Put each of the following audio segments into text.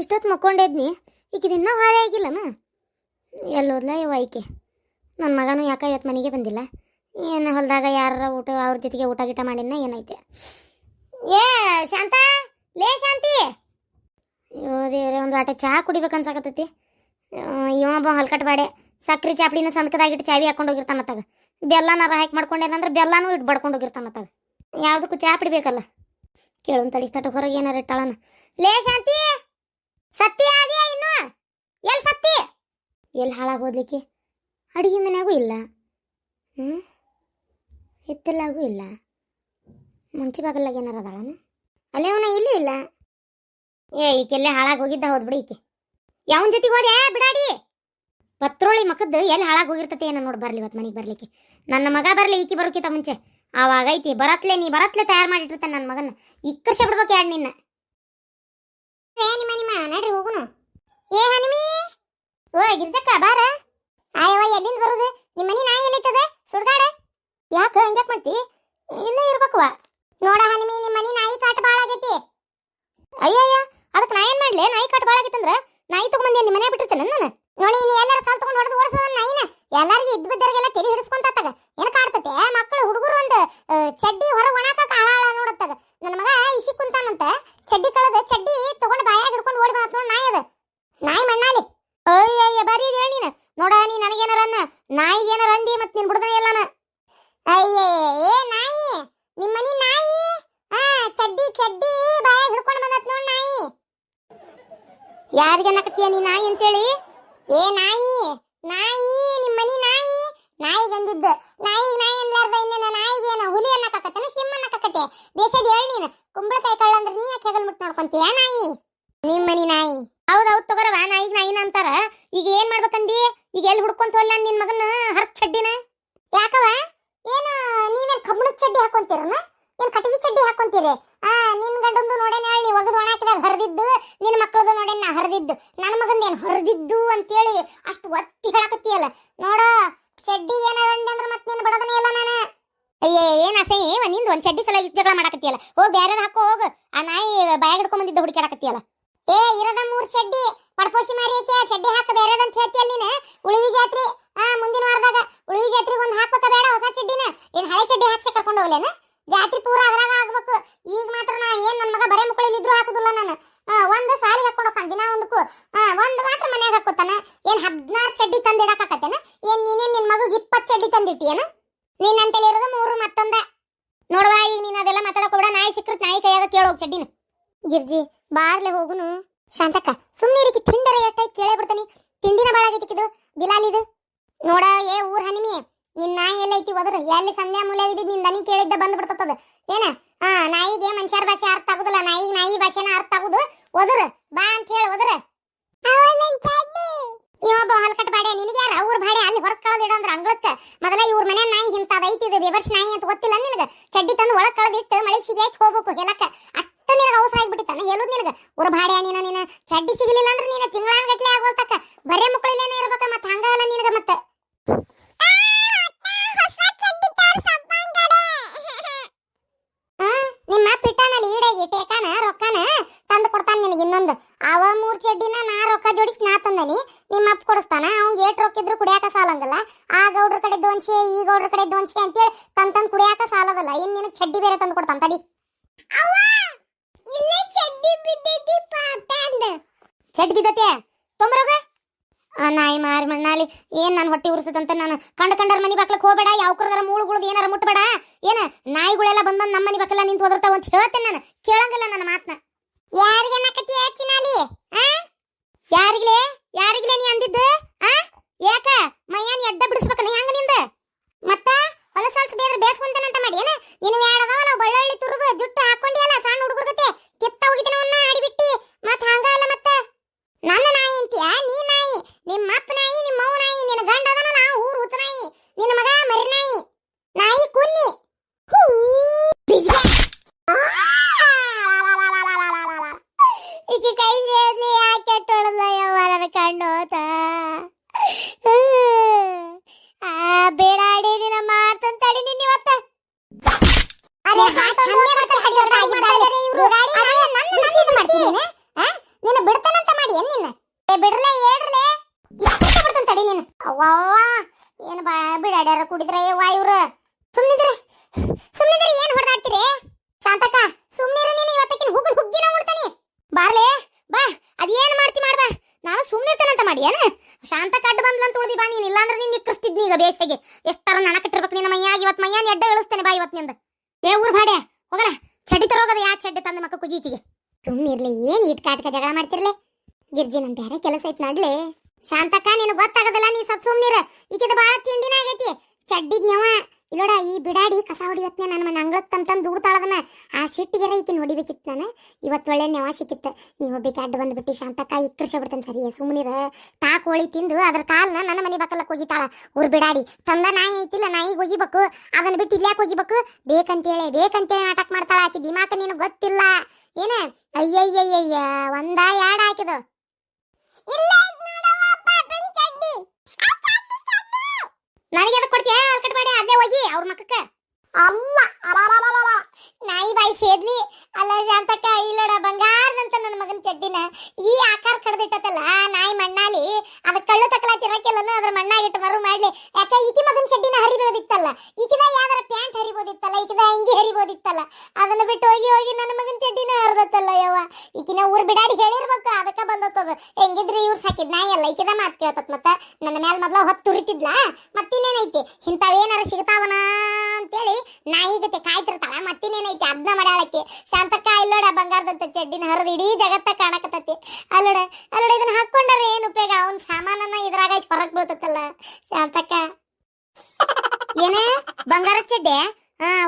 ಇಷ್ಟೊತ್ತು ಮಕ್ಕೊಂಡಿದ್ನಿ ಈಕಿದು ಇನ್ನೂ ಹಾರೆ ಆಗಿಲ್ಲನ. ಎಲ್ಲೋದ್ಲ ಇವ ಈಕೆ ನನ್ನ ಮಗನೂ ಯಾಕೆ ಇವತ್ತು ಮನೆಗೆ ಬಂದಿಲ್ಲ. ಏನು ಹೊಲದಾಗ ಯಾರ ಊಟ ಅವ್ರ ಜೊತೆಗೆ ಊಟ ಗೀಟ ಮಾಡಿನ ಏನೈತೆ. ಏ ಶಾಂತ, ಲೇ ಶಾಂತಿ, ಅಯ್ಯೋ ದೇವ್ರೆ, ಒಂದು ಆಟ ಚಹಾ ಕುಡಿಬೇಕನ್ಸಾಕತ್ತೈತಿ. ಇವೊಬ್ಬ ಹಲ್ಕಟ್ ಬಾಡೆ ಸಕ್ರೆ ಚಾಪಡಿನ ಸಂದಕದಾಗಿಟ್ಟು ಚಾವಿ ಹಾಕೊಂಡು ಹೋಗಿರ್ತಾನತ್ತಾಗ. ಬೆಲ್ಲನಾರ ಹಾಕಿ ಮಾಡ್ಕೊಂಡೇನಂದ್ರೆ ಬೆಲ್ಲನೂ ಇಟ್ಟು ಬಡ್ಕೊಂಡು ಹೋಗಿರ್ತಾನತ್ತಾಗ. ಯಾವುದಕ್ಕೂ ಚಹಾ ಬಿಡ್ಬೇಕಲ್ಲ. ಕೇಳೋನ್ ತಡಿ ತಟ ಹೊರಗೆ ಏನಾರ ಇಟ್ಟಾಳನ. ಲೇ ಶಾಂತಿ, ಸತ್ಯ ಅದೇ ಇನ್ನು ಎಲ್ಲಿ ಸತ್ತಿ? ಎಲ್ಲಿ ಹಾಳಾಗಿ ಹೋದ್ಲಿಕ್ಕೆ? ಅಡುಗೆ ಮನೆಯಾಗೂ ಇಲ್ಲ, ಹಿತ್ತಲಾಗೂ ಇಲ್ಲ, ಮುಂಚೆ ಬಾಗಲ್ಲಾಗ ಏನಾರ ಅದಾಳನ? ಅಲ್ಲೇ ಅವನ ಇಲ್ಲೂ ಇಲ್ಲ. ಈಕೆಲ್ಲೇ ಹಾಳಾಗಿ ಹೋಗಿದ್ದ ಹೋದ್ ಬಿಡಿ. ಈಕೆ ಯಾವನ ಜೊತೆಗೆ ಹೋದೆ ಬಿಡಾಡಿ? ಪತ್ರೋಳಿ ಮಕ್ಕದ್ದು ಎಲ್ಲಿ ಹಾಳಾಗಿ ಹೋಗಿರ್ತತೆ ಏನೋ ನೋಡಿ. ಬರ್ಲಿ ಇವತ್ತು ಮನೆಗೆ ಬರ್ಲಿಕ್ಕೆ. ನನ್ನ ಮಗ ಬರಲಿ ಈಕಿ ಬರೋಕ್ಕಿಂತ ಮುಂಚೆ. ಆವಾಗ ಐತಿ ನೀ ಬರತ್ಲೆ ತಯಾರು ಮಾಡಿಟ್ಟಿರ್ತಾನೆ ನನ್ನ ಮಗನ. ಇಕ್ಕರ್ಷ ಬಿಡ್ಬೇಕು ಯಾರು ನಿನ್ನ. ನಿಮ್ಮ ನಡ್ರಿ ಹೋಗುನು. ಏ ಹನುಮಿ, ಓ ಗಿರ್ಜಕ್ಕ ಬಾರ. ಆಯವ್ವ, ಎಲ್ಲಿಂದ ಬರುದು? ನಿಮ್ಮ ಮನೆ ನಾಯಿ ಎಲ್ಲೈತದ ಸುಡ್ಗಾಡ? ಯಾಕೆ ಹಂಗ್ಯಾಕ್ ಮಾಡ್ತಿ? ಇಲ್ಲೇ ಇರ್ಬೇಕವ. ನೋಡ ಹನುಮಿ, ನಿಮ್ಮ ಮನೆ ನಾಯಿ ಕಾಟ ಭಾಳ ಆಗೈತಿ. ಅಯ್ಯಯ್ಯ, ಅದಕ್ಕೆ ನಾ ಏನ್ ಮಾಡ್ಲಿ? ನಾಯಿ ಕಾಟ ಭಾಳ ಆಗೈತಂದ್ರ ನಾಯಿ ತಗೊಂಬಂದಿ ನಿಮ್ಮ ಮನೆ ಬಿಟ್ಟಿರ್ತೇನೆ ನಾನು. ನೋಡಿ, ನೀ ಎಲ್ಲಾರು ಕಾಲ್ ತಗೊಂಡು ಹೊಡೆದು ಓಡಿಸೋದ ನಾಯಿನ. ಎಲ್ಲಾರ್ಗಿ ಇದ್ ಬಿದ್ದರಿಗೆಲ್ಲ ತಲೆ ಹಿಡಿಸ್ಕೊಂತಾಗ ಏನ್ ಕಾಡ್ತತೆ. ಮಕ್ಕಳು ಹುಡುಗರು ಒಂದು ಚಡ್ಡಿ ಹೊರಗೆ ಒಣಾಕ ಹಾಳ ನೋಡತ್ತಾಗ. ನನ್ನ ಮಗ ಇಸಿ ಕುಂತಾನಂತ ಚಡ್ಡಿ ಕಳೆದ ಚಡ್ಡಿ ತಗೊಂಡು ಬಾಯಾಗ ಹಿಡ್ಕೊಂಡು ಓಡಿ ಬಂದ ನೋಡಿ ನಾಯಿ. ಅದ ನಾಯಿ ಮಣ್ಣಾಲಿ. ಅಯ್ಯಯ್ಯ, ಬಾರಿ ಇದು ಹೇಳಿ ನೀನು. ನೋಡ, ನೀ ನನಗೇನಾರ ಅನ್ನ, ನಾಯಿಗೆ ಏನಾರ ಅಂದಿ ಮತ್ತೆ ನೀನು ಬಿಡ್ದನೆ ಎಲ್ಲಾನ. ಅಯ್ಯೇ, ಏ ನಾಯಿ, ನಿಮ್ಮ ಮನಿ ನಾಯಿ ಚಡ್ಡಿ ಚಡ್ಡಿ ಬಾಯಾಗ ಹಿಡ್ಕೊಂಡು ಬಂದತ್ ನೋಡಿ ನಾಯಿ. ಯಾರಿಗೆ ಅನ್ನಕತ್ತೀಯ ನೀ ನಾಯಿ ಅಂತೇಳಿ? ಏ ನಾಯಿ, ನಾಯಿ, ನಿಮ್ಮ ಮನಿ ನಾಯಿ. ನಾಯಿಗೆ ಅಂದಿದ್ದು ನಾಯಿ ಅನ್ಲಾರ್ದ ಇನ್ನೇನ ನಾಯಿಗೆ ಏನು ಹುಲಿ ಅನ್ನಕತ್ತೇನ ಸಿಂಹ ಅನ್ನಕತ್ತೆ? ದೇಶದ ಹೇಳಿ ನೀನು. ಕುಂಬಳಕಾಯಿ ಕಳ್ಳ ಅಂದ್ರೆ ನೀ ಯಾಕೆ ಹೆಗಲ್ ಮುಟ್ಟು ನೋಡ್ಕೊಂತೀಯ ನಾಯಿ? ನಿಮ್ಮ ಮನಿ ನಾಯಿ. ಹೌದೌದು ತಗೋರವ, ನಾಯಿಗೆ ನಾಯಿನ ಅಂತಾರ. ಈಗ ಏನ್ ಮಾಡ್ಬೇಕಂದಿ? ಈಗ ಎಲ್ಲಿ ಹುಡ್ಕೊಂತ ಹೋಲ್ಲ ನಿನ್ ಮಗನ ಹರ್ಕ್ ಚಡ್ಡಿನ? ಯಾಕವ? ಏನು ನೀವೇನ್ ಕಬ್ಬಣದ ಚಡ್ಡಿ ಹಾಕೊಂತೀರನ? ಏನ್ ಕಟಗಿ ಚಡ್ಡಿ ಹಾಕೊಂತೀರಿ? ನಿನ್ ಗಂಡಂದು ನೋಡೇನ ಹೇಳಿ ಒಗದು ಒಣಾಕಿದಾಗ ಹರಿದಿದ್ದು, ನಿನ್ನ ಮಕ್ಕಳದು ನೋಡೇನ ನಾ ಹರಿದಿದ್ದು. ನನ್ನ ಮಗಂದ ಏನ್ ಹರಿದಿದ್ದು ಅಂತೇಳಿ ಅಷ್ಟು ಒತ್ತಿ ಹೇಳಕತ್ತೀಯಲ್ಲ. ನೋಡ, ಚಡ್ಡಿ ಏನಾರ ಅಂದ್ರೆ ಮತ್ತೆ ನೀನು ಬಡದನೇ ಇಲ್ಲ ನಾನು. ಅಯ್ಯೇ, ಏನ್ ಅಸಹ್ಯ ನಿಂದು. ಒಂದ್ ಚಡ್ಡಿ ಸಲ ಇಷ್ಟು ಜಗಳ ಮಾಡಕತ್ತೀಯಲ್ಲ. ಹೋಗಿ ಬ್ಯಾರದ ಹಾಕೋ ಹೋಗು. ಆ ನಾಯಿ ಬಾಯಾಗ ಹಿಡ್ಕೊಂಡ್ ಬಂದಿದ್ದ ಹುಡುಕಾಡಕತ್ತೀಯಲ್ಲ. ಏ ಇರದ 3 ಚಡ್ಡಿ ಪಡ್ಪೋಸಿ ಮಾರಿಯಕ್ಕೆ ಚಡ್ಡಿ ಹಾಕ ಬೇರೆದಂತ ಹೇಳ್ತೀಯಲ್ಲ ನೀನು. ಉಳಿವಿ ಜಾತ್ರೆ ಮುಂದಿನ ವಾರದಾಗ ಉಳಿವಿ ಜಾತ್ರೆಗೆ ಒಂದು ಹಾಕ್ಬೇಕ ಬೇಡ ಹೊಸ ಚಡ್ಡಿನ? ಏನ್ ಹಳೆ ಚಡ್ಡಿ ಹಾಕ್ಸಿ ಕರ್ಕೊಂಡು ಹೋಗ್ಲೇನ? ಜಾತ್ರೆ ಪೂರ ಅದ್ರಾಗ ಆಗ್ಬೇಕು. ಈಗ ಮಾತ್ರ ನಾ ಏನ್ ನನ್ನ ಮಗ ಬರೇ ಮುಕ್ಕಳಿಲಿದ್ರು ಹಾಕುದಿಲ್ಲ ನಾನು. ಒಂದು ಸಾಲಿಗೆ ಹಾಕೊಂಡು ಹೋಗ್ತಾನ ದಿನ ಒಂದಕ್ಕೂ. ಒಂದು ಮಾತ್ರ ಮನ್ಯಾಗ ಹಾಕೋತಾನ. ಏನ್ 16 ಚಡ್ಡಿ ತಂದಿಡಕತ್ತೇನ? ಏನ್ ನೀನೇನ್ ನಿನ್ ಮಗಗೆ 20 ಚಡ್ಡಿ ತಂದಿಟ್ಟಿಯೇನ? ನೀನಂತೇಳಿ ಇರೋದು 3 ಮತ್ತೊಂದ. ನೋಡುವ, ಈಗ ನೀನ್ ಅದೆಲ್ಲ ಮಾತಾಡಕೋಬೇಡ. ನಾಯಿ ಸಿಕ್ಕೃತ್ ನಾಯಿ ಕೈಯಾಗ ಕೇಳೋಗ್ ಚಡ್ಡಿನ. ಗಿರ್ಜಿ ಬಾರ್ಲೆ ಹೋಗುನು. ಶಾಂತಕ್ಕ, ಸುಮ್ಮನಿರಿಕಿ ತಿಂಡರ ಎಷ್ಟಾಯ್ತು ಕೇಳೇ ಬಿಡ್ತಾನಿ. ತಿಂಡಿನ ಭಾಳ ಆಗೈತಿಕಿದು ಬಿಲಾಲಿದು. ನೋಡ, ಏ ಊರ್ ಹನಿಮಿ, ನಿನ್ ನಾಯಿ ಎಲ್ಲೈತಿ ಒದ್ರ? ಎಲ್ಲಿ ಸಂಧ್ಯಾ ಮೂಲೆ ಆಗಿದ್ದು ನಿನ್ ದನಿ ಕೇಳಿದ್ದ ಬಂದ್ ಬಿಡ್ತದ ಏನ? ನಾಯಿಗೆ ಮನುಷ್ಯರ ಭಾಷೆ ಅರ್ಥ ಆಗುದಿಲ್ಲ, ನಾಯಿಗೆ ನಾಯಿ ಭಾಷೆನ ಅರ್ಥ ಆಗುದು. ಒದ್ರ ಬಾ ಅಂತ ಹೇಳಿ ಒದ್ರ. ಇವೊಬ್ಬ ಹಲ್ಕಟ್ ಬಾಡೆ, ನಿನಗೆ ಯಾರ ಅವ್ರ ಬಾಡೆ ಅಲ್ಲಿ ಹೊರಗೆ ಕಳೆದಿಡೋ ಅಂದ್ರೆ ಅಂಗಳಕ್ಕ. ಮೊದಲ ಇವ್ರ ಮನೆ ನಾಯಿ ಇಂತದ ಐತಿದೆ, ಬೆವರ್ಸ್ ನಾಯಿ ಅಂತ ಗೊತ್ತಿಲ್ಲ ನಿನಗ? ಚಡ್ಡಿ ತಂದು ಒಳಗ್ ಕಳೆದಿಟ್ಟು ಮಳೆಗೆ ಸಿಗಿಯಾಕಿ ಹೋಗ್ಬೇಕು ಹೇಳಕ್ಕ. ಅಷ್ಟ ನಿನಗೆ ಅವಸರ ಆಗಿಬಿಟ್ಟಿತ್ತಾನ ಹೇಳುದು ನಿನಗ? ಊರ ಬಾಡೆ ನೀನ ಚಡ್ಡಿ ಸಿಗಲಿಲ್ಲ ಅಂದ್ರೆ ನೀನು ತಿಂಗಳಾನ್ಗಟ್ಲೆ ಆಗೋಲ್ತಕ್ಕ. ಬರೇ ಮುಕ್ಕಳಿಲೇನೆ ಇರ್ಬೇಕ. ಮತ್ತೆ ಹಂಗಲ್ಲ ನಿನಗ. ಮತ್ತೆ ನಿಮ್ಮ ಪಿಟ್ಟನಲ್ಲಿ ಈಡಾಗಿ ಟೇಕಾನ ರೊಕ್ಕನ ತಂದು ಕೊಡ್ತಾನ ನಿನಗೆ. ಇನ್ನೊಂದು ಅವ 3 ಚಡ್ಡಿನ ನಾ ರೊಕ್ಕ ಜೋಡಿಸಿ ನಾ ತಂದನಿ. ನಿಮ್ಮ ಅಪ್ಪ ಕೊಡಿಸ್ತಾನ. ಅವ್ನ್ ಏಟ್ ರೊಕ್ಕ ಇದ್ರು ಕುಡಿಯಾಕ ಸಾಲಂಗಲ್ಲ. ಆ ಗೌಡ್ರ ಕಡೆ ದೋನ್ಸೆ, ಈ ಗೌಡ್ರ ಕಡೆ ದೋನ್ಸೆ ಅಂತೇಳಿ ತಂದು ಕುಡಿಯಾಕ ಸಾಲದಲ್ಲ. ಇನ್ ನಿನಗೆ ಚಡ್ಡಿ ಬೇರೆ ತಂದು ಕೊಡ್ತಾನ ತಡಿ. ಚಡ್ಡಿ ಬಿದ್ದತೆ ತೊಂಬರೋಗ. ನಾಯಿ ಮಾರಿ ಮಣ್ಣಾಲಿ ಏನ್ ನಾನು ಹೊಟ್ಟೆ ಉರ್ಸದಂತ. ನಾನು ಕಂಡರ ಮನಿ ಬಾಕ್ಲಕ್ ಹೋಗಬೇಡ. ಯಾವ್ಕರದಾರ ಮೂಳುಗುಳದ್ ಏನಾರ ಮುಟ್ಬೇಡ. ಏನ ನಾಯಿಗಳೆಲ್ಲ ಬಂದ್ ನಮ್ಮ ಮನಿ ಬಾಕಲ್ಲ ನಿಂತು ಓದರ್ತಾವ ಅಂತ ಹೇಳ್ತೇನೆ ನಾನು. ಕೇಳಂಗಿಲ್ಲ ನನ್ನ ಮಾತನ್ನ. ಯಾರಿಗೆ ಅನ್ನಕತ್ತಿ ಚಿನಾಲಿ? ಯಾರಿಗ್ಲೇ ನೀ ಅಂದಿದ್ದು? ಯಾಕ ಮೈಯಾನ್ ಎಡ್ಡ ಬಿಡಿಸ್ಬೇಕನ ಹೆಂಗ ನಿಂದ? ಮತ್ತ ಹೊಲಸಾಲ್ಸ್ ಬೇರೆ ಬೇಸ್ಕೊಂತಾನಂತ ಮಾಡಿ ಏನ? ನೀನು ಯಾಡದವ ನಾವು ಬಳ್ಳಳ್ಳಿ ತುರುಬ ಜುಟ್ಟು ಹಾಕೊಂಡಿಯಲ್ಲ ಸಣ್ಣ ಹುಡುಗರ ಗತೆ. ಕಿತ್ತ ಹೋಗಿತನವನ್ನ ಅಡಿಬಿಟ್ಟಿ ಮತ್ ಹಂಗ ಅಲ್ಲ. ಮತ್ತ ನನ್ನ ನಾಯಿ ಅಂತೀಯ? ನೀ ನಾಯಿ, ನಿಮ್ಮ ಅಪ್ಪ ನಾಯಿ, ನಿಮ್ಮ ಅವ್ವ ನಾಯಿ, ನಿನ್ನ ಗಂಡ ಅದನಲ್ಲ ಊರ್ ಹುಚ್ಚ ನಾಯಿ, ನಿನ್ನ ಮಗ ಮರಿ ನಾಯಿ, ನಾಯಿ ಕುನ್ನಿ. ಹೋಗಲ್ಲ ಚಡ್ಡಿ ತರೋಗದ ಯಾ ಚಡ್ಡಿ ತಂದ ಮಕ್ಕ ಕುಗೀಕಿಗೆ ಸುಮ್ಮನೆ ಇರ್ಲಿ ಏನ್ ಇಟ್ ಕಾಟ್ಕ ಜಗಳ ಮಾಡ್ತಿರ್ಲೆ ಗಿರ್ಜಿ ನನ್ ಬ್ಯಾರೆ ಕೆಲಸ ಐತ್ ನಡ್ಲೆ ಶಾಂತಕ್ಕ ನೀನು ಗೊತ್ತಾಗದಲ್ಲ ನೀ ಸ್ವಲ್ಪ ಸುಮ್ನಿರ ಈಕಿದ ಬಾಳ ತಿಂಡಿನ ಆಗೈತಿ ಚಡ್ಡಿದ್ ನ್ಯವ ಇಲ್ಲೋಡ ಈ ಬಿಡಾಡಿ ಕಸ ಹೊಡಿವತ್ನೆ ನನ್ನ ಮನೆ ಅಂಗಳಕ್ ತಂತಂದು ದುಡ್ತಾಳದನ್ನ ಆ ಸಿಟ್ಟಿಗೆರ ಈಕಿನ ಹೊಡಿಬೇಕಿತ್ತು ನಾನು ಇವತ್ತು ಒಳ್ಳೆ ನೆವ ಸಿಕ್ಕಿತ್ತು ನೀವು ಒಬ್ಬಕ್ಕೆ ಅಡ್ಡ ಬಂದ್ಬಿಟ್ಟು ಶಾಂತಕ್ಕ ಇಕ್ಕರ್ಷ ಬಿಡ್ತಾನೆ ಸರಿ ಸುಮ್ಮನಿರ ತಾ ಕೋಳಿ ತಿಂದು ಅದ್ರ ಕಾಲ್ನ ನನ್ನ ಮನೆ ಬಕ್ಕಲಕ್ಕೆ ಹೋಗಿತಾಳ ಊರ್ ಬಿಡಾಡಿ ತಂದ ನಾಯಿ ಐತಿಲ್ಲ ನಾಯಿಗೆ ಒಗಿಬೇಕು ಅದನ್ನ ಬಿಟ್ಟು ಇಲ್ಯಾಕೆ ಒಗಿಬೇಕು ಬೇಕಂತೇಳಿ ನಾಟಕ ಮಾಡ್ತಾಳ ಆಕಿ ದಿಮಾಕ ನೀನು ಗೊತ್ತಿಲ್ಲ ಏನ ಅಯ್ಯಯ್ಯಯ್ಯ ಒಂದ ಯಾಡ ಹಾಕಿದ ನನಗೆ ಅದಕ್ಕೆ ಕೊಡ್ತೀಯ ಕಟ್ ಮಾಡಿ ಅಲ್ಲೇ ಹೋಗಿ ಅವ್ರ ಮಕ್ಕಕ್ಕ ಅಮ್ಮ ನಾಯಿ ಬಾಯಿ ಸೇದ್ಲಿ ಅಲ್ಲ ಶಾಂತಕ್ಕ ಇಲ್ಲೋಡ ಬಂಗಾರದಂತ ನನ್ನ ಮಗನ ಚಡ್ಡಿನ ಈ ಆಕಾರ ಕಡ್ದಿಟ್ಟತಲ್ಲ ನಾಯಿ ಮಣ್ಣಾಲಿ ಅದ ಕಳ್ಳು ತಕ್ಕಲಾ ತಿರಕಿಲ್ಲನು ಅದ್ರ ಮಣ್ಣಾಗಿಟ್ಟು ಮರು ಮಾಡ್ಲಿ ಯಾಕ ಈಕಿ ಮಗನ ಚಡ್ಡಿನ ಹರಿಬೋದಿತ್ತಲ್ಲ ಈಕಿದ ಯಾವ್ದಾರ ಪ್ಯಾಂಟ್ ಹರಿಬೋದಿತ್ತಲ್ಲ ಈಕಿದ ಅಂಗಿ ಹರಿಬೋದಿತ್ತಲ್ಲ ಅದನ್ನ ಬಿಟ್ಟು ಹೋಗಿ ನನ್ನ ಮಗನ ಚಡ್ಡಿನ ಹರಿದತ್ತಲ್ಲ ಯವ್ವ ಈಕಿನ ಊರ್ ಬಿಡಾಡಿ ಹೇಳಿರ್ಬೇಕು ಅದಕ್ಕ ಬಂದತ್ತದ ಹೆಂಗಿದ್ರಿ ಇವ್ರು ಸಾಕಿದ್ ನಾಯಿ ಅಲ್ಲ ಈಕಿದ ಮಾತು ಕೇಳ್ತತ್ ಮತ್ತ ನನ್ನ ಮೇಲೆ ಮೊದ್ಲ ಹೊತ್ತು ಉರಿತಿದ್ಲ ಮತ್ತಿನ್ನೇನೈತಿ ಇಂಥವೇನಾರ ಸಿಗ್ತಾವನ ಅಂತೇಳಿ ನಾಯಿ ಜೊತೆ ಕಾಯ್ತಿರ್ತಾಳ ಮತ್ತಿನ್ನೇನೈತಿ ಅದನ್ನ ಮಾಡ್ಯಾಳಕ್ಕೆ ಶಾಂತಕ್ಕ ಇಲ್ಲೋಡ ಬಂಗಾರದಂತ ಚಡ್ಡಿನ ಹರಿದು ಇಡೀ ಜಗತ್ತ ಕಾಣಕತ್ತತಿ ಅಲ್ಲೋಡ ಇದನ್ನ ಹಾಕೊಂಡ್ರೆ ಏನ್ ಉಪಯೋಗ ಅವ್ನ ಸಾಮಾನನ್ನ ಇದ್ರಾಗ ಹೊರಗ್ ಬೀಳ್ತತ್ತಲ್ಲ ಶಾಂತಕ್ಕ ಏನೇ ಬಂಗಾರ ಚಡ್ಡಿ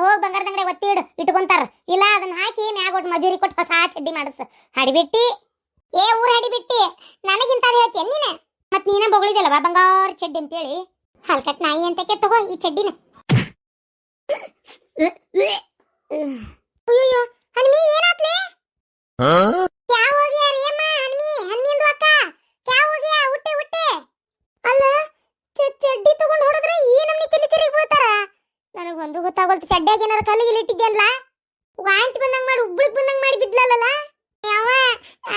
ಹೋಗ್ ಬಂಗಾರದ ಅಂಗಡಿ ಒತ್ತಿ ಇಟ್ಕೊಂತಾರ ಇಲ್ಲ ಅದನ್ನ ಹಾಕಿ ಮ್ಯಾಗ ಒಟ್ಟು ಮಜೂರಿ ಕೊಟ್ಟು ಹೊಸ ಚಡ್ಡಿ ಮಾಡಸ್ ಹಡಿಬಿಟ್ಟಿ ಊರ್ ಹಡಿಬಿಟ್ಟಿ ನನಗಿಂತ ಹೇಳ್ತೀಯ ನೀನ ಮತ್ ನೀನ ಬೊಗಳಿದಲ್ವಾ ಬಂಗಾರ ಚಡ್ಡಿ ಅಂತೇಳಿ ಹಲ್ಕಟ್ ನಾಯಿ ಅಂತಕ್ಕೆ ತಗೋ ಈ ಚಡ್ಡಿನ ಅಯ್ಯೋ ಹನ್ಮಿ ಏನಾತ್ಲೆ ಕ್ಯಾ ಹೋ ಗಯಾ ರೇ ಅಮ್ಮ ಹನ್ಮಿಂದು ಅಕ್ಕ ಕ್ಯಾ ಹೋ ಗಯಾ ಉಟ್ಟೆ ಅಲ್ಲ ಚಡ್ಡಿ ತಗೊಂಡು ಹೊಡೆದ್ರೆ ಈ ನಮ್ನಿ ತಿರುಗಿ ಬೀಳ್ತಾರ ನನಗೆ ಒಂದು ಗೊತ್ತಾಗೋಲ್ತು ಚಡ್ಡಿಯಾಗ ಏನಾರ ಕಲ್ಲಿಗೆ ಇಟ್ಟಿದ್ಯಲ್ಲ ವಾಂತಿ ಬಂದಂಗ ಮಾಡಿ ಉಬ್ಳಿಕ್ ಬಂದಂಗ ಮಾಡಿ ಬಿದ್ಲಲ್ಲ ಯಾವ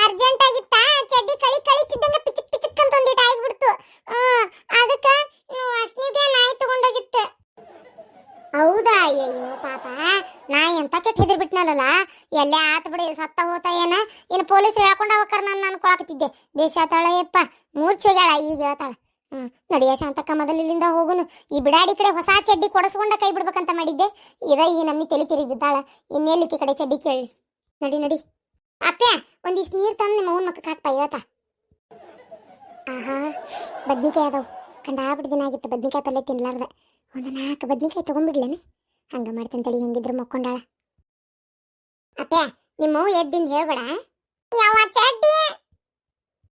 ಅರ್ಜೆಂಟ್ ಆಗಿತ್ತ ಚಡ್ಡಿ ಕಳಿತಿದ್ದಂಗ ಪಿಚಿಕ್ ಅಂತ ಒಂದಿಟ ಆಗಿಬಿಡ್ತು ಅದಕ್ಕ ಅಶ್ನಿಗೆ ನಾಯಿ ತಗೊಂಡೋಗಿತ್ತು ಹೌದಾ ಅಯ್ಯೋ ಪಾಪ ನಾಯಿ ಅಂತ ಕೆಟ್ಟ ಹೆದರ್ಬಿಟ್ನಲ್ಲ ಎಲ್ಲೇ ಆತ ಬಿಡಿ ಸತ್ತ ಹೋತ ಏನು ಪೊಲೀಸರು ಹೇಳ್ಕೊಂಡ ಹೋಗ್ತಾರ ನಾನು ಅನ್ಕೊಳಕತ್ತಿದ್ದೆ ಬೇಷಾತಾಳಯ್ಯಪ್ಪ ಮೂರ್ಛೆ ಹೋಗ್ಯಾಳ ಈಗ ಹೇಳ್ತಾಳ ನಡಿಯ ಶಾಂತಕ್ಕ ಮೊದಲು ಇಲ್ಲಿಂದ ಹೋಗುನು ಈ ಬಿಡಾಡಿ ಕಡೆ ಹೊಸ ಚಡ್ಡಿ ಕೊಡಿಸ್ಕೊಂಡ ಕೈ ಬಿಡ್ಬೇಕಂತ ಮಾಡಿದ್ದೆ ಈ ನಮ್ಮಿ ತಲೆ ತಿರುಗಿ ಬಿದ್ದಾಳ ಇನ್ನೆಲ್ಲಿಕ್ಕೆ ಕಡೆ ಚಡ್ಡಿ ಕೇಳಿ ನಡಿ ಅಪ್ಪ ಒಂದಿಷ್ಟು ನೀರು ತಂದು ನಿಮ್ಮ ಅವ್ನ ಮಕ್ಕಕ್ಕೆ ಹಾಕ್ತಾ ಹೇಳ್ತಾ ಆಹಾ ಬದ್ನಿಕಾಯಿ ಅದಾವು ಕಂಡಾಬಿಟ್ಟು ದಿನ ಆಗಿತ್ತು ಬದ್ನಿಕಾಯಿ ಪಲ್ಯ ತಿನ್ಲಾರ್ದ ಒಂದು 4 ಬದ್ನಿಕಾಯಿ ತಗೊಂಡ್ಬಿಡ್ಲೇನು ಹಂಗ ಮಾಡ್ತಾನೆ ತಡಿ ಹೆಂಗಿದ್ರು ಮಕ್ಕೊಂಡಾಳ ಅಪ್ಪ ನಿಮ್ಮ ಎದ್ದಿಂದ ಹೇಳ್ಬೇಡ ಯಾವ ಚಡ್ಡಿ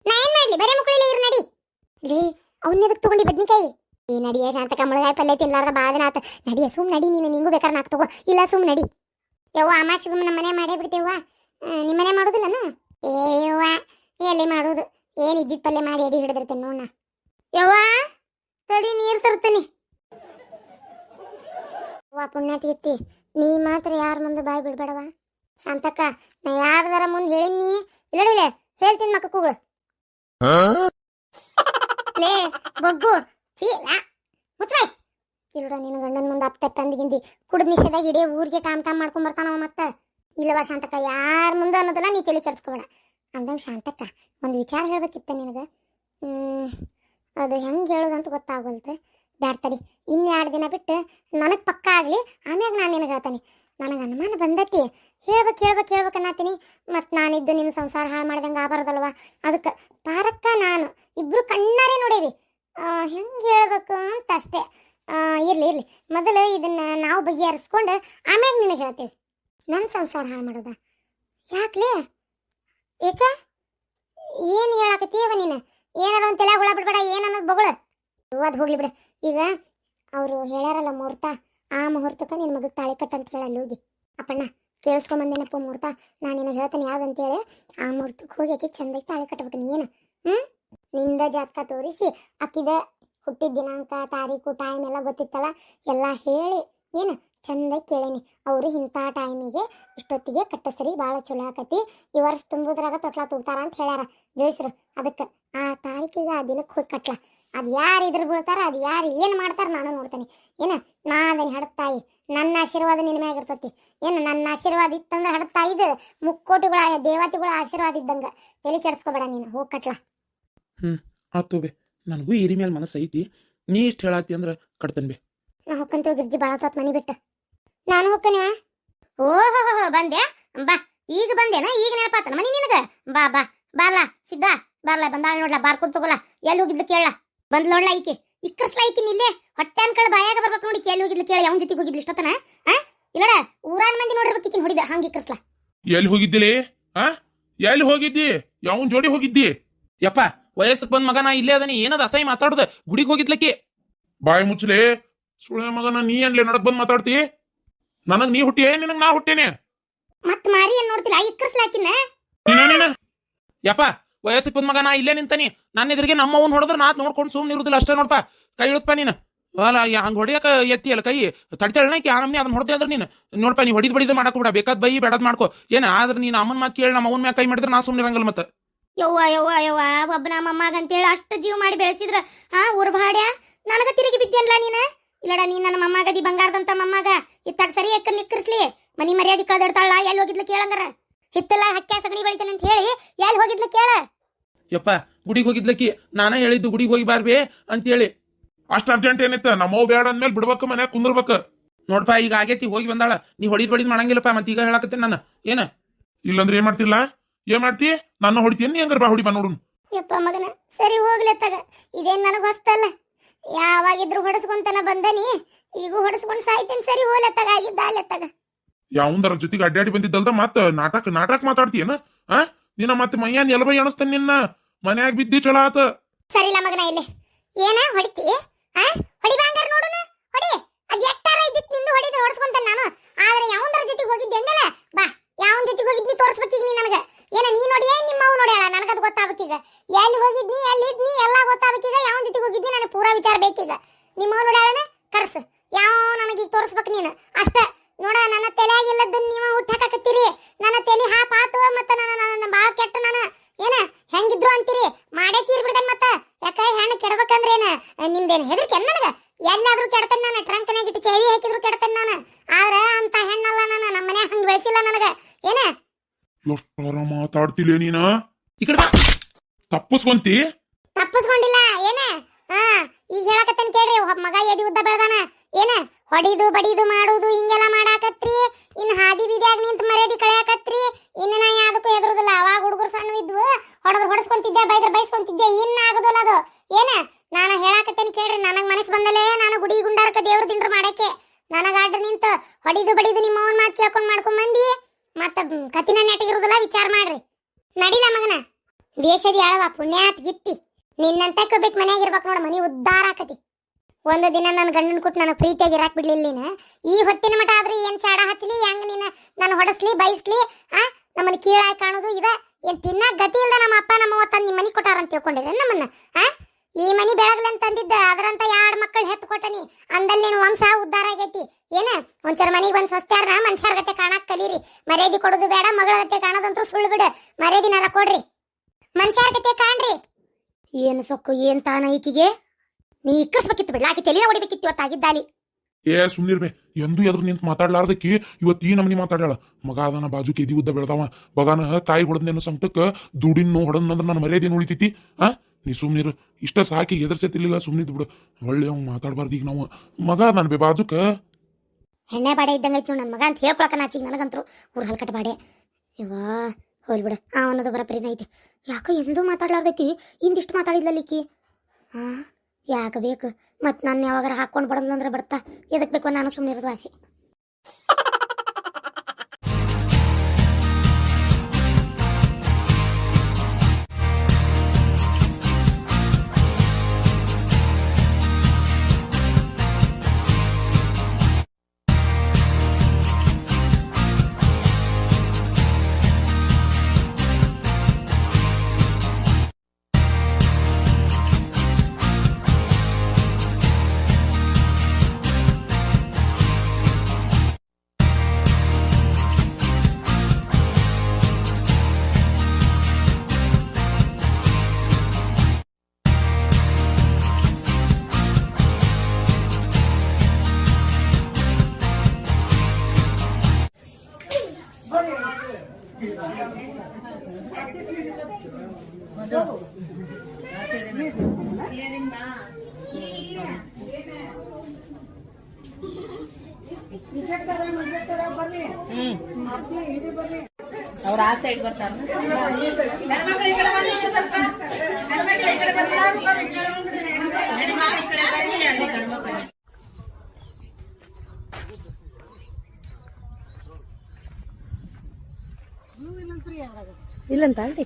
ನಾ ಏನ್ ಮಾಡ್ಲಿ ಬರೇ ಮಕ್ಕಳೆಲ್ಲ ಇರು ನಡಿ ಲೇ ಅವನ್ನೆದಕ್ಕೆ ತಗೊಂಡಿ ಬದ್ನಿಕಾಯಿ ನಡಿಯ ಶಾಂತಕ ಮುಳಗಾಯಿ ಪಲ್ಯ ತಿನ್ಲಾರ್ದ ಭಾಳ ದಿನ ಆತ ನಡಿಯ ಸುಮ್ ನಡಿ ನೀನು ನಿಂಗೂ ಬೇಕಾದ್ರೆ ನಾಕ್ ತಗೋ ಇಲ್ಲ ಸುಮ್ ನಡಿ ಯವ್ವ ಅಮಾಸಿಗೂ ನಮ್ಮ ಮನೆ ಮಾಡೇ ಬಿಡ್ತೇವ್ವ ನಿಮ್ಮ ಮನೆ ಮಾಡೋದಿಲ್ಲನ ಯವ್ವ ಎಲ್ಲಿ ಮಾಡೋದು ಏನು ಇದ್ದಿದ್ದ ಪಲ್ಯ ಮಾಡಿ ಎಡಿ ಹಿಡಿದಿರ್ತೇನೆ ನೋಡ ಯವ್ವ ತಡಿ ನೀರು ತರ್ತೀನಿ ವಾ ಪುಣ್ಯಾತಿಗಿತ್ತಿ ನೀ ಮಾತ್ರ ಯಾರ ಮುಂದೆ ಬಾಯಿ ಬಿಡ್ಬೇಡವ ಶಾಂತಕ್ಕ ನಾ ಯಾರ್ದಾರ ಮುಂದೆ ಹೇಳಿನಿ ಇಲ್ಲ ಹೇಳ್ತೀನಿ ಮಕ್ಕ ಕೂಗಳು ಲೇ ಬಗ್ಗು ಮುಚ್ಚಬಾಯ್ ತಿರುಡ ನಿನ್ನ ಗಂಡನ ಮುಂದೆ ಅಪ್ಪ ಅಂದಿಗಿಂದಿ ಕುಡಿದ ನಿಷೇಧಾಗ ಇಡೀ ಊರಿಗೆ ಟಾಮ್ ಮಾಡ್ಕೊಂಡ್ ಬರ್ತಾನವ ಮತ್ತೆ ಇಲ್ಲವಾ ಶಾಂತಕ್ಕ ಯಾರ ಮುಂದೆ ಅನ್ನೋದಲ್ಲ ನೀ ತಲೆ ಕೆಡಿಸ್ಕೋಬೇಡ ಅಂದಂಗೆ ಶಾಂತಕ್ಕ ಒಂದು ವಿಚಾರ ಹೇಳ್ಬೇಕಿತ್ತ ನಿನಗೆ ಅದು ಹೆಂಗೆ ಹೇಳೋದಂತ ಗೊತ್ತಾಗೋಲ್ತು ಬ್ಯಾಡ್ತಡಿ 2 ದಿನ ಬಿಟ್ಟು ನನಗೆ ಪಕ್ಕ ಆಗಲಿ ಆಮ್ಯಾಗ ನಾನು ನಿನಗೆ ಹೇಳ್ತಾನೆ ನನಗೆ ಅನುಮಾನ ಬಂದತಿ ಹೇಳ್ಬೇಕು ಅನ್ನತ್ತೀನಿ ಮತ್ತು ನಾನಿದ್ದು ನಿಮ್ಮ ಸಂಸಾರ ಹಾಳು ಮಾಡ್ದಂಗೆ ಆಗಬಾರ್ದಲ್ವ ಅದಕ್ಕೆ ಪಾರಕ್ಕ ನಾನು ಇಬ್ರು ಕಣ್ಣಾರೆ ನೋಡೇವಿ ಹೆಂಗೆ ಹೇಳ್ಬೇಕು ಅಂತ ಅಷ್ಟೇ ಇರಲಿ ಮೊದಲು ಇದನ್ನು ನಾವು ಬಗೆಹರಿಸ್ಕೊಂಡು ಆಮ್ಯಾಗ ನಿನಗೆ ಹೇಳ್ತೀವಿ ನನ್ನ ಸಂಸಾರ ಹಾಳು ಮಾಡೋದ ಯಾಕ್ಲೇ ಏಕ ಏನು ಹೇಳಕತ್ತೀವ ನೀನು ಏನಾರ ಒಂದು ತಲೆ ಹುಳ ಬಿಡ್ಬೇಡ ಏನನ್ನೋದು ಬಗಳು ಅದು ಹೋಗ್ಲಿ ಬಿಡ ಈಗ ಅವರು ಹೇಳ್ಯಾರಲ್ಲ ಮುಹೂರ್ತ ಆ ಮುಹೂರ್ತಕ್ಕೆ ನಿನ್ನ ಮಗಕ್ಕೆ ತಾಳಿ ಕಟ್ಟಂತ ಹೇಳಲ್ಲ ಹೋಗಿ ಅಪ್ಪಣ್ಣ ಕೇಳಿಸ್ಕೊಂಬಂದೇನಪ್ಪ ಮುಹೂರ್ತ ನಾನು ನಿನಗೆ ಹೇಳ್ತೇನೆ ಯಾವ್ದಂತೇಳಿ ಆ ಮುಹೂರ್ತಕ್ಕೆ ಹೋಗಿ ಆಕಿ ಚಂದಾಗಿ ತಾಳಿ ಕಟ್ಬೇಕು ನೀನು ನಿಂದ ಜಾತಕ ತೋರಿಸಿ ಅಕ್ಕಿದ ಹುಟ್ಟಿದ ದಿನಾಂಕ ತಾರೀಕು ಟೈಮ್ ಎಲ್ಲ ಗೊತ್ತಿತ್ತಲ್ಲ ಎಲ್ಲ ಹೇಳಿ ಏನು ಚಂದಾಗಿ ಕೇಳೇನಿ ಅವರು ಇಂಥ ಟೈಮಿಗೆ ಇಷ್ಟೊತ್ತಿಗೆ ಕಟ್ಟಸ್ರಿ ಭಾಳ ಚಲೋ ಆಕತಿ ಈ ವರ್ಷ ತುಂಬುದ್ರಾಗ ತೊಟ್ಲ ತೂಗ್ತಾರ ಅಂತ ಹೇಳ್ಯಾರ ಜೋಯಿಸ್ರು ಅದಕ್ಕೆ ಆ ತಾರೀಕಿಗೆ ಆ ದಿನಕ್ಕೆ ಹೋಗಿ ಕಟ್ಲ ಅದು ಯಾರು ಇದ್ರ ಬೀಳ್ತಾರ ಅದು ಯಾರು ಏನು ಮಾಡ್ತಾರ ನಾನು ನೋಡ್ತೇನೆ ಏನು ನಾ ಅದನ್ನ ಹಡತಾಯಿ ನನ್ನ ಆಶೀರ್ವಾದ ನಿನ್ನ ಮ್ಯಾಗ ಇರ್ತತಿ ಏನು ನನ್ನ ಆಶೀರ್ವಾದ ಇತ್ತಂದ್ರೆ ಹಡತಾಯಿದ್ದು ಮುಕ್ಕೋಟಿಗಳ ದೇವತೆಗಳ ಆಶೀರ್ವಾದ ಇದ್ದಂಗೆ ತಲೆ ಕೆಡಿಸ್ಕೋಬೇಡ ನೀನು ಹೋಗಿ ಕಟ್ಲ ಆತು ಬೇ ನನಗೂ ಇರಿ ಮೇಲೆ ಮನಸ್ಸು ಐತಿ ನೀ ಇಷ್ಟು ಹೇಳಾತಿ ಅಂದ್ರೆ ಕಟ್ತೇನೆ ಬೇ ನಾ ಹೊಕ್ಕಂತೇವ್ ಗಿರ್ಜಿ ಭಾಳ ಹೊತ್ತು ಮನೆ ಬಿಟ್ಟು ನಾನು ಹೊಕ್ಕನಿವ ಓಹೋ ಬಂದೆ ಬಾ. ಈಗ ಬಂದೇನ? ಈಗ ನೆನಪಾತನ ಮನಿ ನಿನಗ? ಬಾ ಬಾ ಬಾರ್ಲಾ ಸಿದ್ಧ, ಬಾರ್ಲಾ ಬಂದಾಳ ನೋಡ್ಲಾ, ಬಾರ್ ಕುಂತಗೋಲ. ಎಲ್ಲಿ ಹೋಗಿದ್ಲು ಕೇಳ? ಬಂದ್ ನೋಡ್ಲಾ ಈಕೆ, ಇಕ್ಕರ್ಸ್ಲಾ ಈಕಿನ ಇಲ್ಲೇ ಹೊಟ್ಟೆ ಅನ್ಕಳ ಬಾಯಾಗ ಬರ್ಬೇಕು ನೋಡಿ. ಎಲ್ಲಿ ಹೋಗಿದ್ಲು ಕೇಳ? ಯಾವ ಜೊತೆಗೆ ಹೋಗಿದ್ಲು ಇಷ್ಟೊತ್ತನ? ಇಲ್ಲಡ ಊರಾನ್ ಮಂದಿ ನೋಡಿರ್ಬೇಕು ಈಕಿನ ಹೊಡಿದ ಹಂಗ ಇಕ್ಕರ್ಸ್ಲಾ. ಎಲ್ಲಿ ಹೋಗಿದ್ದಿಲಿ? ಎಲ್ಲಿ ಹೋಗಿದ್ದಿ? ಯಾವನ್ ಜೋಡಿ ಹೋಗಿದ್ದಿ? ಯಪ್ಪ ವಯಸ್ಸಕ್ ಬಂದ್ ಮಗ, ನಾ ಇಲ್ಲೇ ಅದನಿ. ಏನದ ಅಸಹ್ಯ ಮಾತಾಡುದ? ಗುಡಿಗೆ ಹೋಗಿದ್ಲಕ್ಕಿ. ಬಾಯಿ ಮುಚ್ಚಲೆ ಸುಳ್ಳೆ ಮಗನ, ನೀ ಏನ್ಲೇ ನಡಕ್ ಬಂದ್ ಮಾತಾಡ್ತಿ? ನನಗ್ ನೀ ಹುಟ್ಟಿಯೇ, ನಿನಗ್ ನಾ ಹುಟ್ಟೇನೆ? ಮತ್ ಮಾರಿ ಏನ್ ನೋಡ್ತಿಲ್ಲ? ಇಕ್ಕರ್ಸ್ಲಾಕಿನ ಯಪ್ಪ ವಯಸ್ಸಕ್ ಬಂದ್ ಮಗ, ನಾ ಇಲ್ಲೇ ನಿಂತಾನಿ. ನನ್ನ ಎದುರಿಗೆ ನಮ್ಮ ಅವ್ನ ಹೊಡೆದ್ರೆ ನಾ ನೋಡ್ಕೊಂಡು ಸುಮ್ನೆ ಇರುದಿಲ್ಲ ಅಷ್ಟೇ ನೋಡ್ಪ. ಕೈ ಇಳಿಸ್ಪ ನೀನು. ಅಲ್ಲ ಹಂಗ ಹೊಡಿಯಕ ಎತ್ತಿ ಅಲ್ಲ ಕೈ ತಡಿತಾಳ ಆನಮ್ನಿ. ಅದನ್ನ ಹೊಡೆದೆ ಅಂದ್ರೆ ನೀನು ನೋಡ್ಪ, ನೀ ಹೊಡಿದ್ ಬಡಿದ್ ಮಾಡಕ್ ಬಿಡ, ಬೇಕಾದ್ ಬೈ ಬೇಡದ್ ಮಾಡ್ಕೋ. ಏನ ಆದ್ರೆ ನೀನ್ ಅಮ್ಮನ್ ಮಾತು ಕೇಳಿ ನಮ್ಮ ಅವನ್ ಮ್ಯಾಗ ಕೈ ಮಾಡಿದ್ರೆ ನಾ ಸುಮ್ನೆ ಇರಂಗಲ್ಲ. ಮತ್ತೆ ಯವ್ವ ಯವ್ವ ಯವ್ವ, ಒಬ್ಬ ನಮ್ಮ ಅಮ್ಮಗ ಅಂತೇಳಿ ಅಷ್ಟು ಜೀವ ಮಾಡಿ ಬೆಳೆಸಿದ್ರ ಉರ್ಬಾಡ್ಯ ನನಗ ತಿರುಗಿ ಬಿದ್ದೆನ್ಲ ನೀನ. ಇಲ್ಲಡ ನೀ ನನ್ನ ಮೊಮ್ಮಗದಿ, ಬಂಗಾರದಂತ ಮೊಮ್ಮಗ. ಇತ್ತಾಗ ಸರಿ ಎಕ್ಕ ನಿಕ್ಕರ್ಸ್ಲಿ. ಮನಿ ಮರ್ಯಾದಿ ಕಳೆದಿಡ್ತಾಳ. ಎಲ್ಲಿ ಹೋಗಿದ್ಲು ಕೇಳಂಗಾರ? ಹಿತ್ತಲ್ಲ ಹಕ್ಕ ಸಗಣಿ ಬೆಳಿತಾನೆ ಅಂತ ಹೇಳಿ ಎಲ್ಲಿ ಹೋಗಿದ್ಲು ಕೇಳ? ಯಪ್ಪ ಗುಡಿಗೆ ಹೋಗಿದ್ಲಕ್ಕಿ. ನಾನೇ ಹೇಳಿದ್ದು ಗುಡಿಗೆ ಹೋಗಿ ಬಾರ್ಬೇ ಅಂತೇಳಿ. ಅಷ್ಟ್ ಅರ್ಜೆಂಟ್ ಏನಿತ್ತ? ನಮ್ಮವ್ ಬೇಡ ಅಂದ್ಮೇಲೆ ಬಿಡ್ಬೇಕು, ಮನ್ಯಾಗ ಕುಂದ್ರಬೇಕ. ನೋಡ್ಪ ಈಗ ಆಗೇತಿ, ಹೋಗಿ ಬಂದಾಳ. ನೀ ಹೊಡಿದ್ ಬಡಿದ್ ಮಾಡಂಗಿಲ್ಲಪ್ಪ. ಮತ್ತೆ ಈಗ ಹೇಳಕತ್ತೇನೆ ನಾನು. ಏನ ಇಲ್ಲಂದ್ರೆ ಏನ್ ಮಾಡ್ತಿಲ್ಲ? ಏನ್ ಮಾಡ್ತಿ? ನಾನು ಹೊಡಿತೀನಿ, ನೀ ಹಂಗಾರ ಬಾ ಹೊಡಿ ಬಾ ನೋಡು. ಯಪ್ಪ ಮಗನ ಸರಿ ಹೋಗ್ಲೆತ್ತಾಗ. ಇದೇನ್ ನನಗ ಹೊಸ್ತಲ್ಲ. ಯಾವಾಗಿದ್ರು ಹೊಡಸ್ಕೊಂತನ ಬಂದನಿ, ಈಗೂ ಹೊಡಸ್ಕೊಂಡ್ ಸಾಯ್ತೇನೆ. ಸರಿ ಹೋಗ್ಲೆತ್ತಾಗ, ಆಗಿದ್ದ ಅಲ್ಲೆತ್ತಾಗ. ಯಾವಂದರ ಜೊತೆಗೆ ಅಡ್ಡಾಡಿ ಬಂದಿದ್ದಲ್ದ ಮತ್ತ ನಾಟಕ ಮಾತಾಡ್ತೀಯನ? ನಿನ್ನ ಮತ್ತೆ ಮೈಯಾನ್ ಎಲ್ಬೈ ಅನಸ್ತಾನ. ನಿನ್ನ ಮನ್ಯಾಗ ಬಿದ್ದಿ ಚಲೋ ಆತ. ಸರಿಲ್ಲ ಮಗನ, ಇಲ್ಲಿ ಏನ ಹೊಡಿತಿ? ಹೊಡಿ ಬಾಂಗಾರ ನೋಡುನ, ಹೊಡಿ. ಅದ್ ಎಟ್ಟಾರ ಇದ್ದಿತ್ ನಿಂದು ಹೊಡಿದ್ರೆ ಹೊಡ್ಸ್ಕೊಂತೇನೆ ನಾನು. ಆದ್ರೆ ಯಾವಂದರ ಜೊತೆಗೆ ಹೋಗಿದ್ದೆ ಅಂದಲ್ಲ, ಬಾ ಯಾವನ್ ಜೊತೆಗೆ ಹೋಗಿದ್ನಿ ತೋರಿಸ್ಬೇಕೀಗ ನೀ ನನಗ. ಏನ ನೀ ನೋಡಿಯ ನಿಮ್ಮ ಅವ್ ನೋಡ್ಯಾಳ? ನನಗದು ಗೊತ್ತಾಗಬೇಕೀಗ. ಎಲ್ಲಿ ಹೋಗಿದ್ನಿ, ಎಲ್ಲಿ ಇದ್ನಿ ಎಲ್ಲ ಗೊತ್ತಾಗಬೇಕೀಗ. ಯಾವನ್ ಜೊತೆಗೆ ಹೋಗಿದ್ನಿ ನನಗೆ ಪೂರಾ ವಿಚಾರ ಬೇಕೀಗ. ನಿಮ್ಮ ಅವ್ ನೋಡ್ಯಾಳನ ಕರ್ಸ, ಯಾವ ನನಗೀಗ ತೋರಿಸ್ಬೇಕು ನೀನು ಅಷ್ಟ. ನೋಡ, ನನ್ನ ತಲೆಯಾಗಿಲ್ಲದನ್ನ ನೀವು ಹುಟ್ಟಾಕತ್ತೀರಿ. ನನ್ನ ತಲೆ ಹಾಪ್ ಆತು. ಮತ್ತ ನನ್ನ ಬಾಳ ಕೆಟ್ಟ. ನಾನು ಏನ ಹೆಂಗಿದ್ರು ಅಂತೀರಿ, ಮಾಡೇ ತೀರ್ ಬಿಡ್ತೇನೆ. ಮತ್ತ ಯಾಕ ಹೆಣ್ಣು ಕೆಡಬೇಕಂದ್ರೆ ಏನ ನಿಮ್ದೇನು ಹೆದರಿಕೆ ನನಗ? ಎಲ್ಲಾದ್ರೂ ಕೆಡ್ತೇನೆ ನಾನು. ಟ್ರಂಕ್ನಾಗ ಇಟ್ಟು ಚೇವಿ ಹಾಕಿದ್ರು ಕೆಡ್ತೇನೆ ನಾನು. ಆದ್ರೆ ಅಂತ ಹೆಣ್ಣಲ್ಲ ನಾನು. ನಮ್ಮ ಮನ್ಯಾಗ ಹಂಗ ಬೆಳೆಸಿಲ್ಲ ನನಗ. ಏನ ಎಷ್ಟಾರ ಮಾತಾಡ್ತಿಲ್ಲ ನೀನ? ಈ ಕಡೆ ತಪ್ಪಿಸ್ಕೊಂತಿ? ತಪ್ಪಿಸ್ಕೊಂಡಿಲ್ಲ. ಏನ ಈಗ ಹೇಳಕತ್ತೇನೆ ಕೇಳ್ರಿ. ಮಗ ಎದಿ ಉದ್ದ ಬೆಳ್ದಾನ. ಏನ ಹೊಡಿದು ಬಡಿದು ಮಾಡುದು ಹಿಂಗೆಲ್ಲ ಮಾಡಾಕತ್ರಿ. ಇನ್ ಹಾದಿ ಬೀದಿಯಾಗ ನಿಂತ ಮರ್ಯಾದಿ ಕಳೆಯಾಕತ್ರಿ. ಇನ್ನು ನಾ ಯಾವ್ದಕ್ಕೂ ಹೆದರುದಿಲ್ಲ. ಅವಾಗ ಹುಡುಗರು ಸಣ್ಣ ಇದ್ವು, ಹೊಡೆಸ್ಕೊಂತಿದ್ದೆ, ಬೈದ್ರ ಬೈಸ್ಕೊಂತಿದ್ದೆ. ಇನ್ನ ಆಗುದಿಲ್ಲ ಅದು. ಏನ ನಾನು ಹೇಳಾಕತ್ತೇನೆ ಕೇಳ್ರಿ. ನನಗ್ ಮನಸ್ ಬಂದಲೇ ನಾನು ಗುಡಿ ಗುಂಡಾರಕ ದೇವ್ರ ದಿಂಡ್ರ ಮಾಡಕ್ಕೆ. ನನಗ ಅಡ್ಡ ನಿಂತ ಹೊಡಿದು ಬಡಿದು ನಿಮ್ಮ ಅವನ್ ಮಾತು ಕೇಳ್ಕೊಂಡ್ ಮಾಡ್ಕೊಂಡ್ ಬಂದಿ. ಮತ್ತ ಕತಿನ ನೆಟ್ಟಿಗಿರುದಿಲ್ಲ. ವಿಚಾರ ಮಾಡ್ರಿ. ನಡಿಲ ಮಗನ, ಬೇಷದಿ ಆಳವ ಪುಣ್ಯಾತ್ ಗಿತ್ತಿ. ನಿನ್ನಂತಕ್ಕೆ ಬೇಕು ಮನ್ಯಾಗ ಇರ್ಬೇಕು ನೋಡ. ಮನಿ ಉದ್ದಾರ ಆಕತಿ. ಒಂದು ದಿನ ನನ್ನ ಗಂಡನ ಕೊಟ್ಟು ನಾನು ಪ್ರೀತಿಯಾಗಿ ಇರಾಕ್ ಬಿಡ್ಲಿಲ್ಲ ನೀನು. ಈ ಹೊತ್ತಿನ ಮಠ ಆದ್ರೂ ಏನ್ ಚಾಡ ಹಚ್ಚಲಿ, ಹೆಂಗ್ ನೀನು ನಾನು ಹೊಡಸ್ಲಿ ಬೈಸ್ಲಿ? ನಮ್ಮನ್ನ ಕೀಳಾಗಿ ಕಾಣೋದು ಇದ. ಏನ್ ತಿನ್ನಾಕ ಗತಿ ಇಲ್ದ ನಮ್ಮ ಅಪ್ಪ ನಮ್ಮ ಅವ್ವ ತಂದು ನಿಮ್ಮ ಮನಿ ಕೊಟ್ಟಾರ ಅಂತ ತಿಳ್ಕೊಂಡಿರ ನಮ್ಮನ್ನ? ಈ ಮನಿ ಬೆಳಗ್ಲಂತಂದಿದ್ದ, ಅದರಂತ 2 ಮಕ್ಕಳು ಹೆತ್ತು ಕೊಟ್ಟನಿ. ಅಂದಲ್ಲಿ ನೀನು ವಂಶ ಉದ್ದಾರ ಆಗೈತಿ. ಏನ ಒಂಚರ ಮನಿಗೆ ಬಂದ್ ಸ್ವಸ್ತ್ಯಾರ ಮನುಷ್ಯರ ಗತೆ ಕಾಣಾಕ್ ಕಲೀರಿ. ಮರ್ಯಾದಿ ಕೊಡೋದು ಬೇಡ, ಮಗಳ ಗತೆ ಕಾಣೋದಂತೂ ಸುಳ್ಳು ಬಿಡು. ಮರ್ಯಾದಿನಾರ ಕೊಡ್ರಿ, ಮನುಷ್ಯರ ಗತೆ ಕಾಣ್ರಿ. ಏನು ಸೊಕ್ಕು, ಏನ್ ತಾನ ಈಕಿಗೆ? ನೀ ಇಕ್ಕರ್ಸ್ಬೇಕಿತ್ತು ಬಿಡ್ಲ, ಆಕೆ ತಲೆಯ ಹೊಡಿಬೇಕಿತ್ತು ಇವತ್ತಾಗಿದ್ದಾಲಿ. ಸುಮ್ನಿರ್ಬೆ. ಎಂದು ಎದ್ರು ನಿಂತ ಮಾತಾಡ್ಲಾರ್ದಕ್ಕಿ ಇವತ್ತು ಈ ನಮನಿ ಮಾತಾಡ್ಯಾಳ. ಮಗ ಅದನ್ನ ಬಾಜುಕ್ಕೆ ಎದಿ ಉದ್ದ ಬೆಳ್ದಾವ. ಬಗಾನ ತಾಯಿ ಹೊಡೆದ್ನೇನು ಸಂಕಟಕ್ಕ ದುಡಿನ್ನು ಹೊಡೆದಂದ್ರೆ ನನ್ನ ಮರ್ಯಾದೆ ಉಳಿತೈತಿ. ನೀ ಸುಮ್ನಿರು. ಇಷ್ಟ ಸಾಕಿ ಎದುರ್ಸತಿಲ್ಲಿಗ ಸುಮ್ನಿದ್ ಬಿಡು. ಒಳ್ಳೆ ಅವ್ನು ಮಾತಾಡ್ಬಾರ್ದು. ಈಗ ನಾವು ಮಗ ನಾನು ಬೇ ಬಾಜುಕ ಎಣ್ಣೆ ಬಾಡೆ ಇದ್ದಂಗೈತಿ ನನ್ನ ಮಗ ಅಂತ ಹೇಳ್ಕೊಳಕ ನಾಚಿಗೆ ನನಗಂತರು. ಊರ್ ಹಲ್ಕಟ ಬಾಡೆ ಇವಾ ಹೋಲ್ಬಿಡ. ಅನ್ನೋದು ಬರಪರಿನ ಐತಿ. ಯಾಕ ಎಂದೂ ಮಾತಾಡ್ಲಾರ್ದೈತಿ ಇಂದಿಷ್ಟು ಮಾತಾಡಿದ್ಲಲ್ಲಿಕ್ಕಿ. ಯಾಕೆ ಬೇಕು? ಮತ್ತು ನಾನು ಯಾವಾಗಾರ ಹಾಕ್ಕೊಂಡು ಬಡದಂದ್ರೆ ಬರ್ತಾ. ಎದಕ್ಕೆ ಬೇಕು? ನಾನು ಸುಮ್ಮನೆ ಇರೋದು ಆಸೆ. ಅವ್ರ ಆ ಸೈಡ್ ಬರ್ತಾರ ಇಲ್ಲಂತ ಅಲ್ರಿ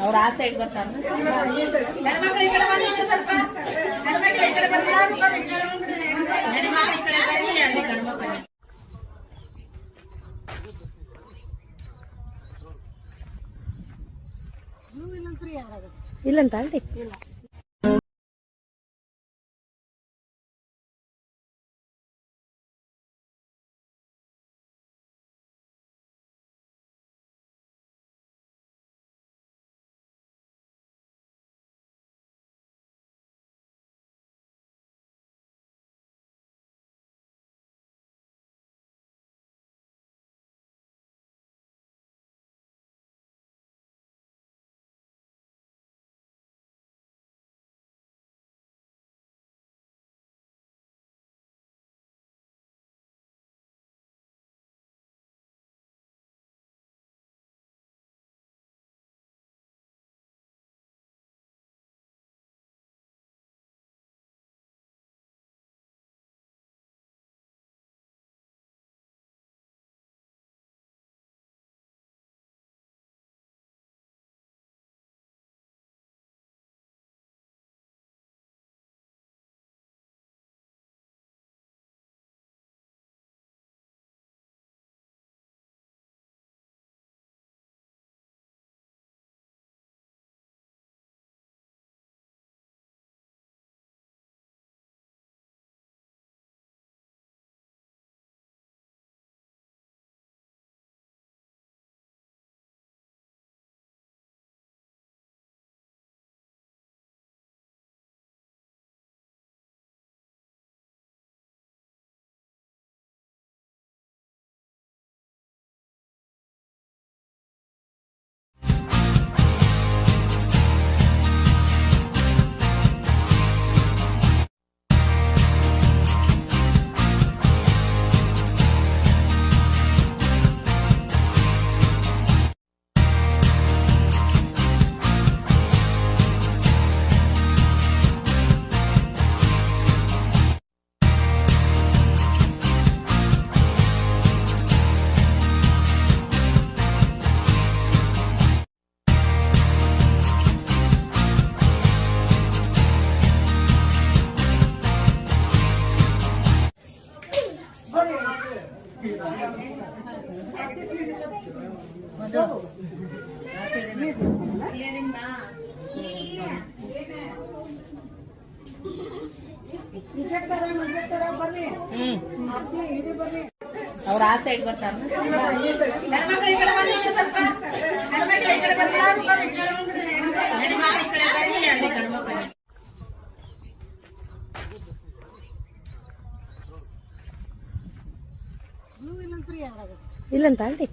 ಅವ್ರ ಆ ಸೈಡ್ ಬರ್ತಾರ ಇಲ್ಲಂತ ಆಂಟಿ ಅವ್ರ ಆ ಸೈಡ್ ಬರ್ತಾರ ಇಲ್ಲಂತ ಆಂಟಿ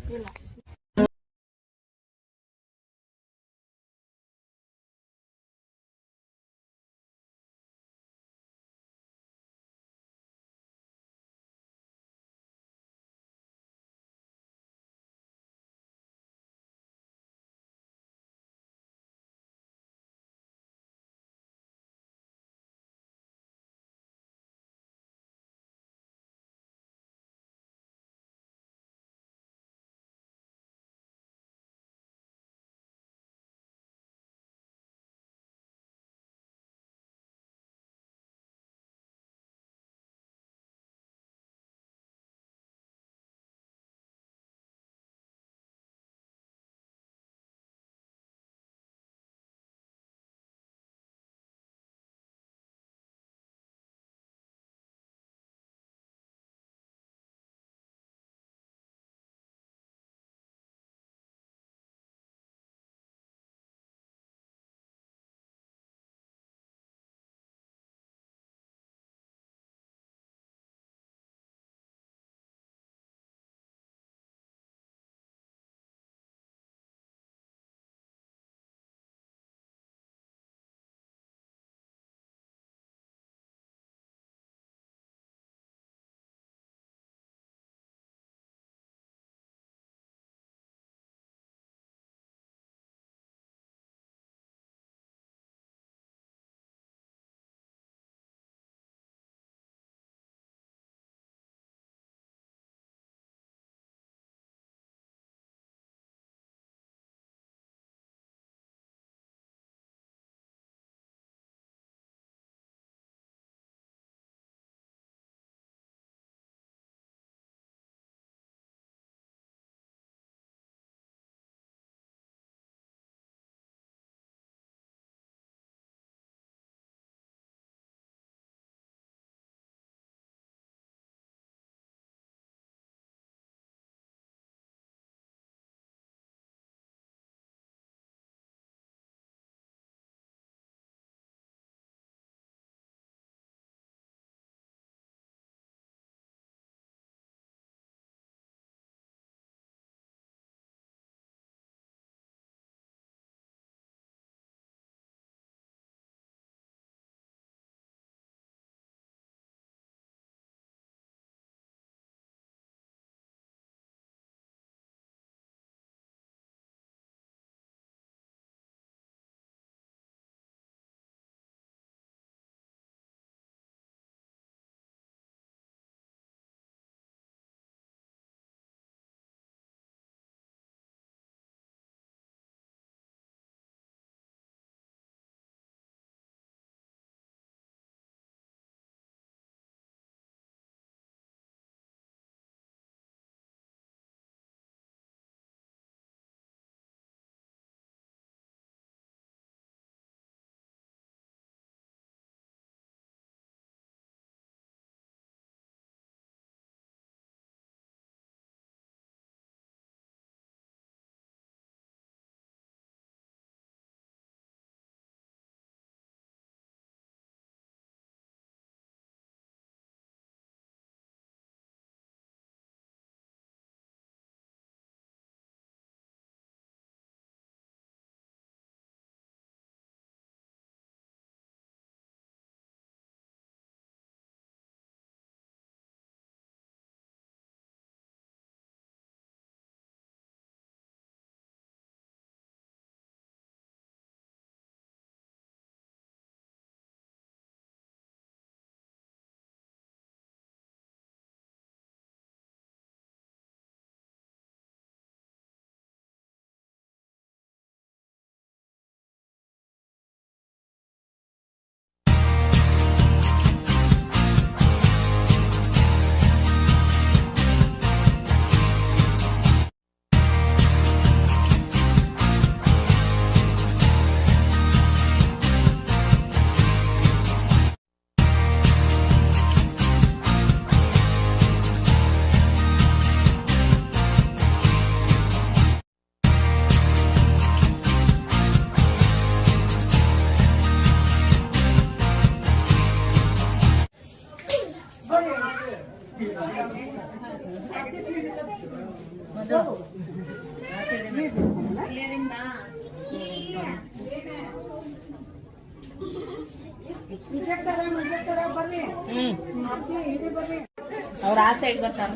ಅವ್ರ ಆ ಸೈಡ್ ಬರ್ತಾರ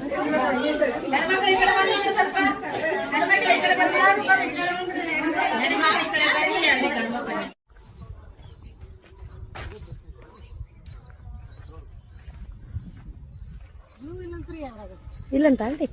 ಇಲ್ಲಂತ ಆಂಟಿ